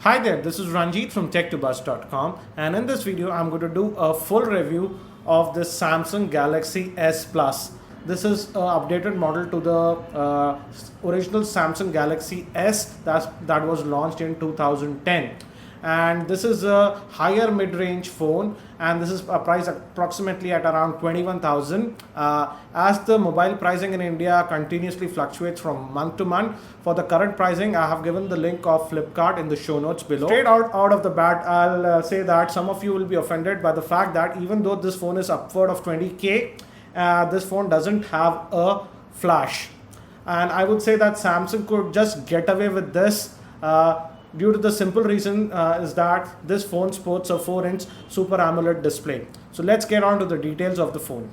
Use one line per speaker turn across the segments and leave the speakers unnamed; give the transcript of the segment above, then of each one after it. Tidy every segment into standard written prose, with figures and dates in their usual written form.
Hi there, this is Ranjit from tech2buzz.com, and in this video I'm going to do a full review of this Samsung Galaxy S Plus. This is an updated model to the original Samsung Galaxy S that was launched in 2010. And this is a higher mid-range phone, and this is priced approximately at around 21,000. As the mobile pricing in India continuously fluctuates from month to month, for the current pricing I have given the link of Flipkart in the show notes below. Straight out of the bat, I'll say that some of you will be offended by the fact that even though this phone is upward of 20k, this phone doesn't have a flash, and I would say that Samsung could just get away with this due to the simple reason is that this phone sports a 4-inch Super AMOLED display. So let's get on to the details of the phone.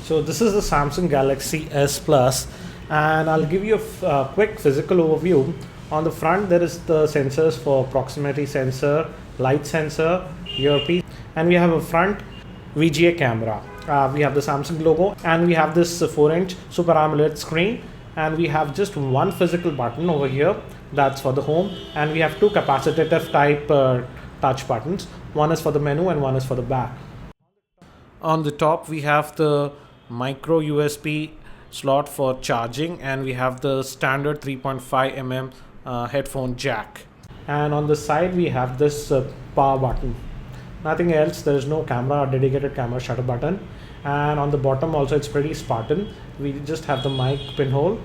So this is the Samsung Galaxy S Plus, and I'll give you a quick physical overview. On the front there is the sensors for proximity sensor, light sensor, earpiece, and we have a front VGA camera. We have the Samsung logo, and we have this 4-inch Super AMOLED screen, and we have just one physical button over here, that's for the home, and we have two capacitive type touch buttons. One is for the menu and one is for the back. On the top we have the micro USB slot for charging, and we have the standard 3.5 headphone jack, and on the side we have this power button. Nothing else. There is no camera, dedicated camera shutter button, and on the bottom also it's pretty Spartan. We just have the mic pinhole,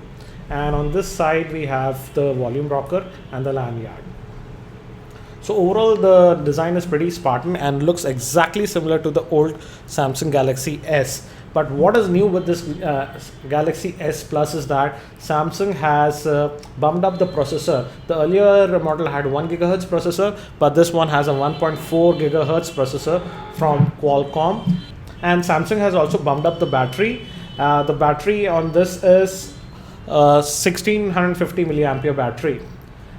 and on this side we have the volume rocker and the lanyard. So overall the design is pretty Spartan and looks exactly similar to the old Samsung Galaxy S. But what is new with this Galaxy S Plus is that Samsung has bumped up the processor. The earlier model had 1 GHz processor, but this one has a 1.4 GHz processor from Qualcomm. And Samsung has also bumped up the battery. The battery on this is 1650 milliampere battery.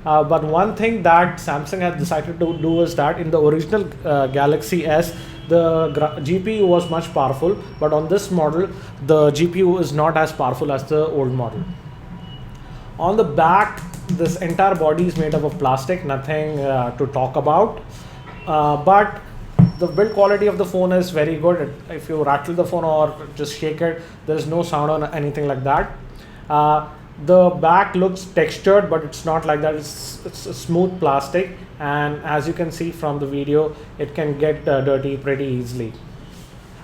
But one thing that Samsung has decided to do is that in the original Galaxy S, the GPU was much powerful, but on this model the GPU is not as powerful as the old model. On the back, this entire body is made up of plastic, nothing to talk about, but the build quality of the phone is very good. If you rattle the phone or just shake it, there is no sound or anything like that. The back looks textured, but it's not like that. It's a smooth plastic, and as you can see from the video, it can get dirty pretty easily.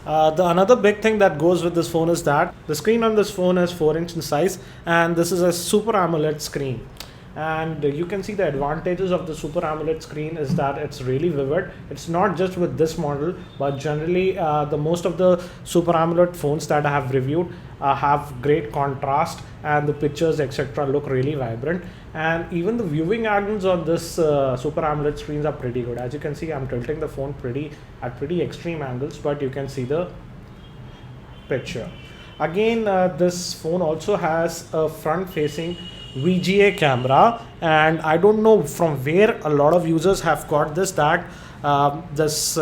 The another big thing that goes with this phone is that the screen on this phone is 4-inch in size, and this is a Super AMOLED screen. And you can see the advantages of the Super AMOLED screen is that it's really vivid. It's not just with this model, but generally the most of the Super AMOLED phones that I have reviewed have great contrast, and the pictures etc. look really vibrant. And even the viewing angles on this Super AMOLED screens are pretty good. As you can see, I'm tilting the phone at pretty extreme angles, but you can see the picture. Again, this phone also has a front-facing VGA camera, and I don't know from where a lot of users have got this, that this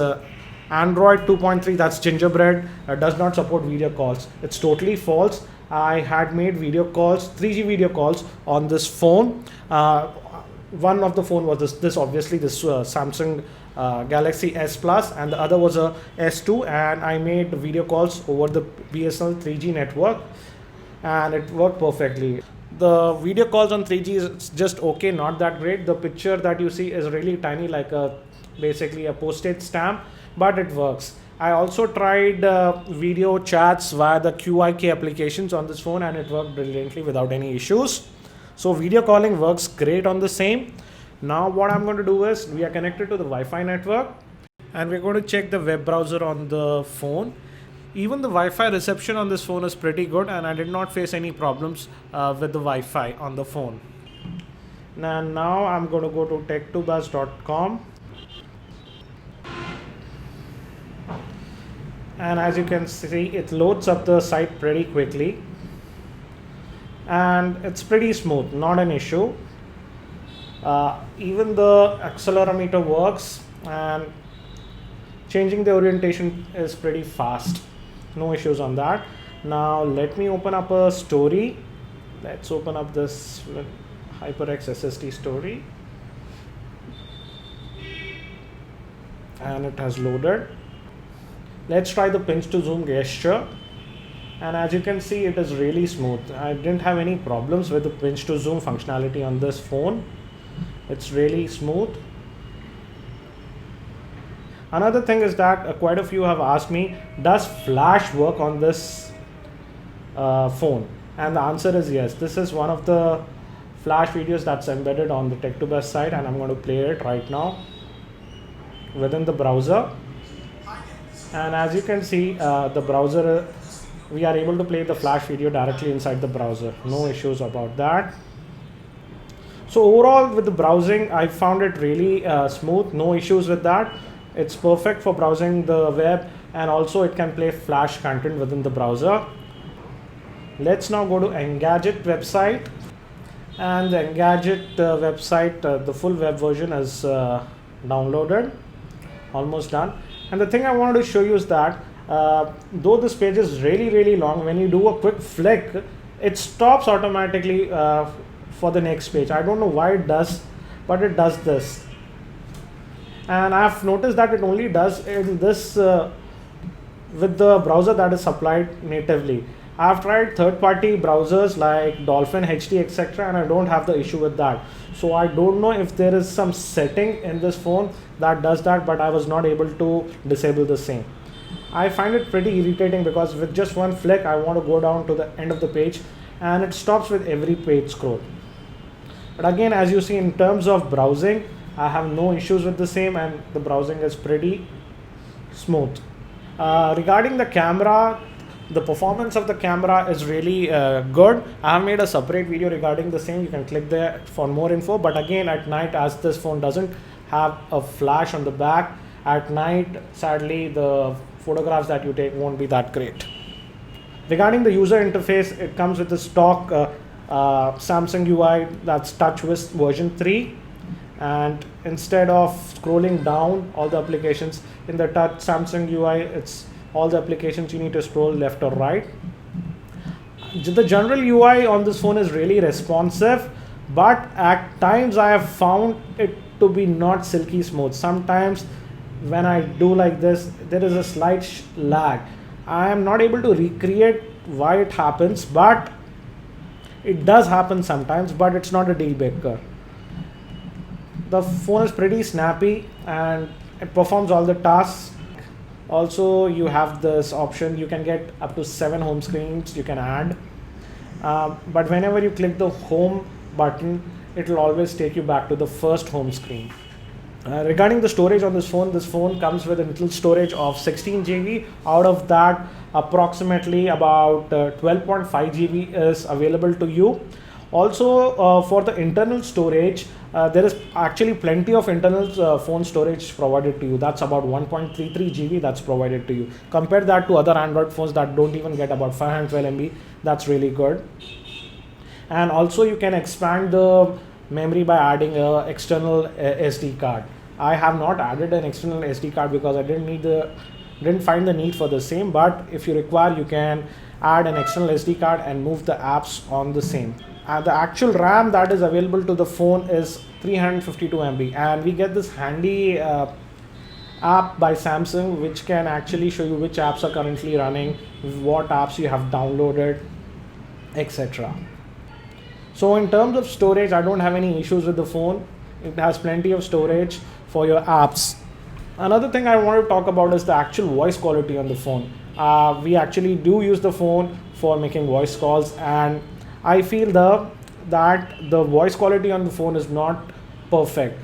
Android 2.3, that's gingerbread, does not support video calls. It's totally false. I had made video calls, 3G video calls on this phone. One of the phone was this obviously this Samsung Galaxy S Plus, and the other was a S2, and I made video calls over the BSNL 3G network, and it worked perfectly. The video calls on 3G is just okay, not that great. The picture that you see is really tiny, like basically a postage stamp, but it works. I also tried video chats via the QIK applications on this phone, and it worked brilliantly without any issues. So video calling works great on the same. Now what I'm going to do is, we are connected to the Wi-Fi network, and we're going to check the web browser on the phone. Even the Wi-Fi reception on this phone is pretty good, and I did not face any problems with the Wi-Fi on the phone. Now I'm going to go to tech2buzz.com, and as you can see, it loads up the site pretty quickly, and it's pretty smooth, not an issue. Even the accelerometer works, and changing the orientation is pretty fast. No issues on that. Now let me open up a story. Let's open up this HyperX SSD story. and it has loaded. Let's try the pinch to zoom gesture, and as you can see, it is really smooth. I didn't have any problems with the pinch to zoom functionality on this phone. It's really smooth. Another thing is that quite a few have asked me, does flash work on this phone? And the answer is yes. This is one of the flash videos that's embedded on the Tech2Best site, and I'm going to play it right now within the browser. And as you can see, the browser, we are able to play the flash video directly inside the browser. No issues about that. So overall, with the browsing, I found it really smooth. No issues with that. It's perfect for browsing the web, and also it can play flash content within the browser. Let's now go to Engadget website, and the Engadget website, the full web version is downloaded, almost done. And the thing I wanted to show you is that though this page is really long, when you do a quick flick, it stops automatically for the next page. I don't know why it does, but it does this. And I've noticed that it only does in this with the browser that is supplied natively. I've tried third-party browsers like Dolphin, HD, etc., and I don't have the issue with that. So I don't know if there is some setting in this phone that does that, but I was not able to disable the same. I find it pretty irritating because with just one flick, I want to go down to the end of the page, and it stops with every page scroll. But again, as you see, in terms of browsing, I have no issues with the same, and the browsing is pretty smooth. Regarding the camera, the performance of the camera is really good. I have made a separate video regarding the same. You can click there for more info. But again, at night, as this phone doesn't have a flash on the back, at night, sadly, the photographs that you take won't be that great. Regarding the user interface, it comes with the stock Samsung UI, that's TouchWiz version 3. And instead of scrolling down all the applications in the touch Samsung UI, it's all the applications you need to scroll left or right. The general UI on this phone is really responsive, but at times I have found it to be not silky smooth. Sometimes when I do like this, there is a slight lag. I am not able to recreate why it happens, but it does happen sometimes, but it's not a deal breaker. The phone is pretty snappy and it performs all the tasks. Also, you have this option, you can get up to 7 home screens you can add. But whenever you click the home button, it will always take you back to the first home screen. Regarding the storage on this phone comes with an internal storage of 16 GB. Out of that, approximately about 12.5 GB is available to you. Also, for the internal storage, there is actually plenty of internal phone storage provided to you. That's about 1.33 GB that's provided to you. Compare that to other Android phones that don't even get about 512 MB. That's really good. And also you can expand the memory by adding an external SD card. I have not added an external SD card because I didn't find the need for the same, but if you require, you can add an external SD card and move the apps on the same. The actual RAM that is available to the phone is 352 MB, and we get this handy app by Samsung which can actually show you which apps are currently running, what apps you have downloaded, etc. So in terms of storage, I don't have any issues with the phone. It has plenty of storage for your apps. Another thing I want to talk about is the actual voice quality on the phone. We actually do use the phone for making voice calls, and I feel that the voice quality on the phone is not perfect.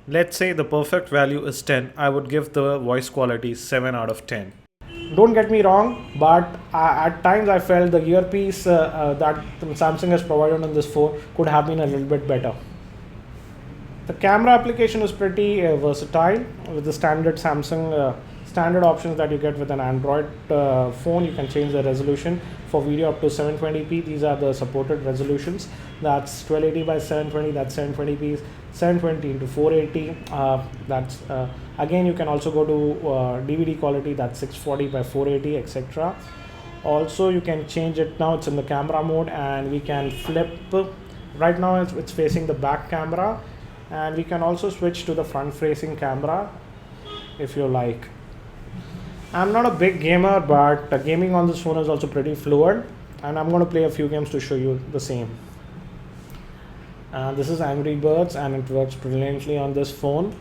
Let's say the perfect value is 10. I would give the voice quality 7 out of 10. Don't get me wrong, but at times I felt the earpiece that Samsung has provided on this phone could have been a little bit better. The camera application is pretty versatile with the standard Samsung standard options that you get with an Android phone. You can change the resolution for video up to 720p. These are the supported resolutions. That's 1280 by 720. That's 720p. 720 into 480. Again, you can also go to DVD quality. That's 640 by 480, etc. Also, you can change it now. It's in the camera mode, and we can flip. Right now, it's facing the back camera, and we can also switch to the front-facing camera. if you like. I'm not a big gamer, but gaming on this phone is also pretty fluid, and I'm going to play a few games to show you the same. This is Angry Birds, and it works brilliantly on this phone.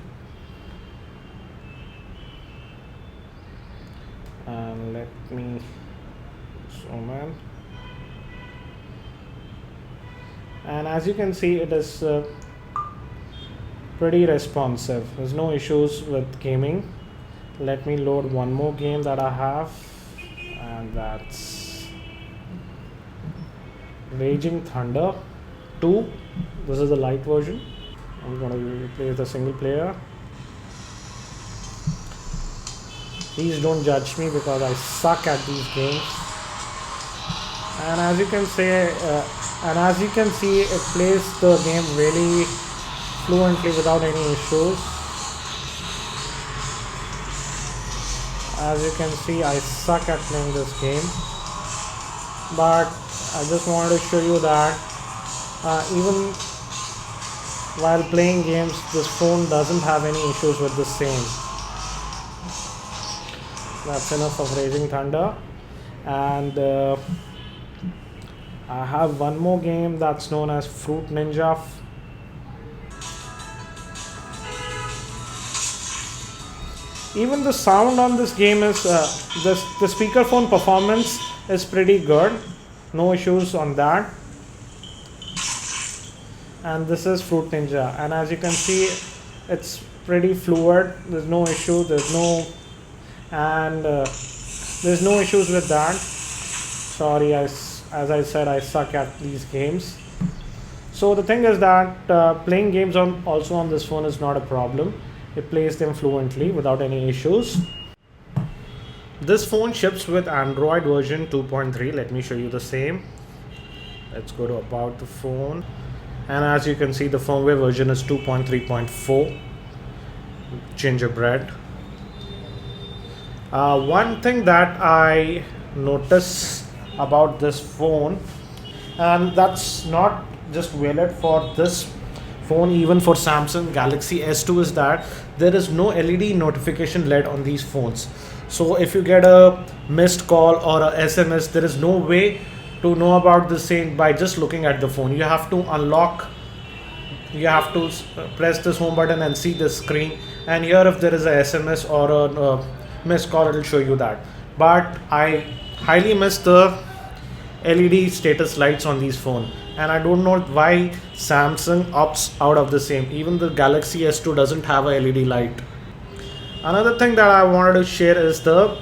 And let me zoom in. And as you can see, it is pretty responsive. There's no issues with gaming. Let me load one more game that I have, and that's Raging Thunder 2. This is the light version. I'm going to play the single player. Please don't judge me because I suck at these games. And as you can see, it plays the game really fluently without any issues. As you can see, I suck at playing this game, but I just wanted to show you that even while playing games, this phone doesn't have any issues with the same. That's enough of Raging Thunder. And I have one more game that's known as Fruit Ninja. Even the sound on this game is the speakerphone performance is pretty good. No issues on that. And this is Fruit Ninja, and as you can see, it's pretty fluid. There's no issue. There's no issues with that. Sorry, as I said, I suck at these games. So the thing is that playing games also on this phone is not a problem. It plays them fluently without any issues. This phone ships with Android version 2.3. Let me show you the same. Let's go to about the phone. And as you can see, the firmware version is 2.3.4 gingerbread. One thing that I notice about this phone, and that's not just valid for this phone, even for Samsung Galaxy S2, is that there is no LED notification LED on these phones. So if you get a missed call or a SMS, there is no way to know about the same by just looking at the phone. You have to unlock, you have to press this home button and see the screen, and here if there is a SMS or a missed call, it will show you that. But I highly miss the LED status lights on these phones, and I don't know why Samsung opts out of the same. Even the Galaxy S2 doesn't have a LED light. Another thing that I wanted to share is the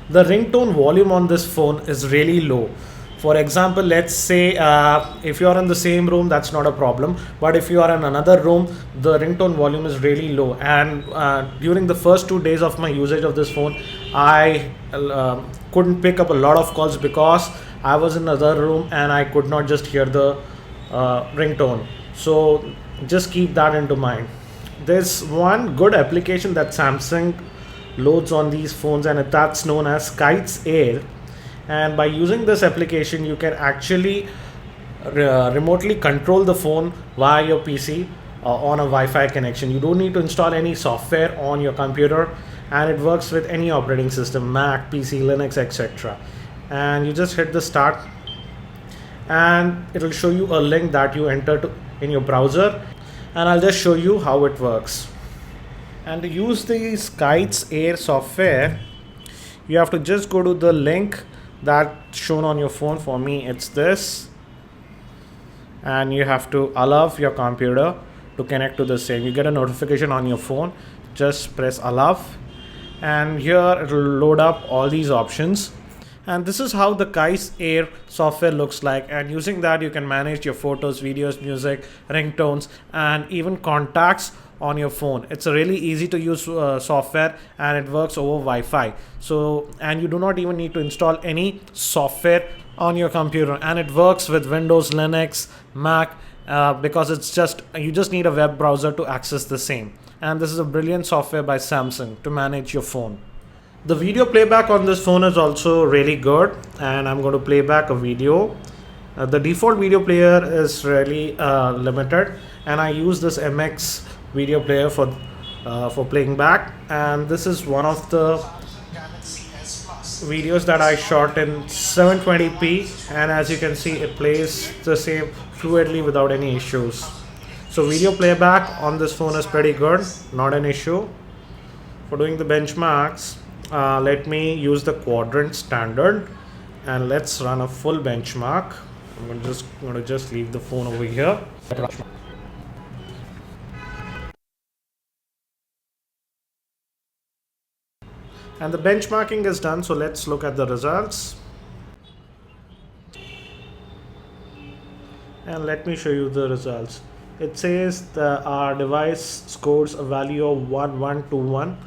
ringtone volume on this phone is really low. For example, let's say if you are in the same room, that's not a problem, but if you are in another room, the ringtone volume is really low. And during the first 2 days of my usage of this phone, I couldn't pick up a lot of calls because I was in another room and I could not just hear the ringtone. So just keep that into mind. There's one good application that Samsung loads on these phones, and that's known as Kites Air. And by using this application, you can actually remotely control the phone via your PC on a Wi-Fi connection. You don't need to install any software on your computer, and it works with any operating system, Mac, PC, Linux, etc. And you just hit the start, and it will show you a link that you enter in your browser, and I'll just show you how it works. And to use the Kites Air software, you have to just go to the link that's shown on your phone. For me, it's this, and you have to allow your computer to connect to the same. You get a notification on your phone, just press allow, and here it will load up all these options. And this is how the Kites Air software looks like, and using that you can manage your photos, videos, music, ringtones, and even contacts on your phone. It's a really easy to use software, and it works over Wi-Fi. So, and you do not even need to install any software on your computer, and it works with Windows, Linux, Mac, because you just need a web browser to access the same. And this is a brilliant software by Samsung to manage your phone. The video playback on this phone is also really good, and I'm going to play back a video. The default video player is really limited, and I use this MX video player for for playing back, and this is one of the videos that I shot in 720p, and as you can see it plays the same fluidly without any issues. So video playback on this phone is pretty good, not an issue. For doing the benchmarks, let me use the quadrant standard and let's run a full benchmark. I'm going to just leave the phone over here. And the benchmarking is done, so let's look at the results. And let me show you the results. It says that our device scores a value of 1121.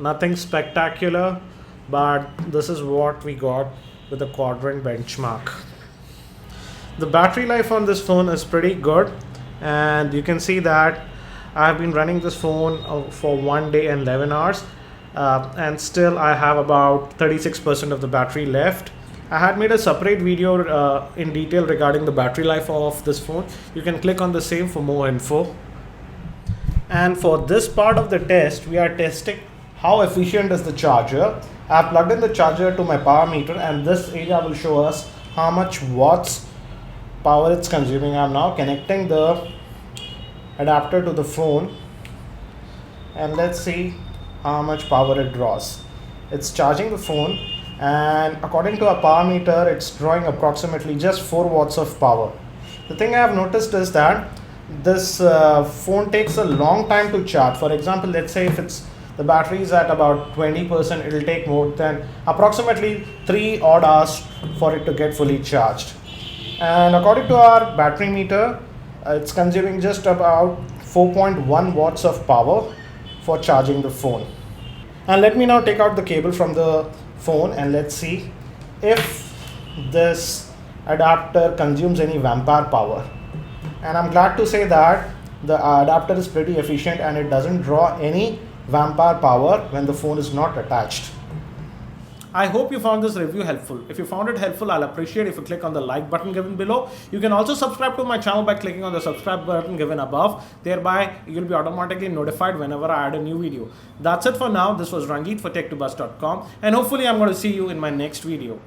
Nothing spectacular, but this is what we got with the quadrant benchmark. The battery life on this phone is pretty good, and you can see that I've been running this phone for 1 day and 11 hours. And still I have about 36% of the battery left. I had made a separate video in detail regarding the battery life of this phone. You can click on the same for more info. And for this part of the test, we are testing how efficient is the charger. I have plugged in the charger to my power meter, and this area will show us how much watts power it's consuming. I'm now connecting the adapter to the phone, and let's see how much power it draws. It's charging the phone, and according to our power meter, it's drawing approximately just 4 watts of power. The thing I have noticed is that this phone takes a long time to charge. For example, let's say if the battery is at about 20%, it will take more than approximately 3 odd hours for it to get fully charged. And according to our battery meter, it's consuming just about 4.1 watts of power for charging the phone. And let me now take out the cable from the phone and let's see if this adapter consumes any vampire power. And I'm glad to say that the adapter is pretty efficient and it doesn't draw any vampire power when the phone is not attached. I hope you found this review helpful. If you found it helpful, I'll appreciate if you click on the like button given below. You can also subscribe to my channel by clicking on the subscribe button given above. Thereby, you'll be automatically notified whenever I add a new video. That's it for now. This was Ranjit for tech2buzz.com, and hopefully I'm going to see you in my next video.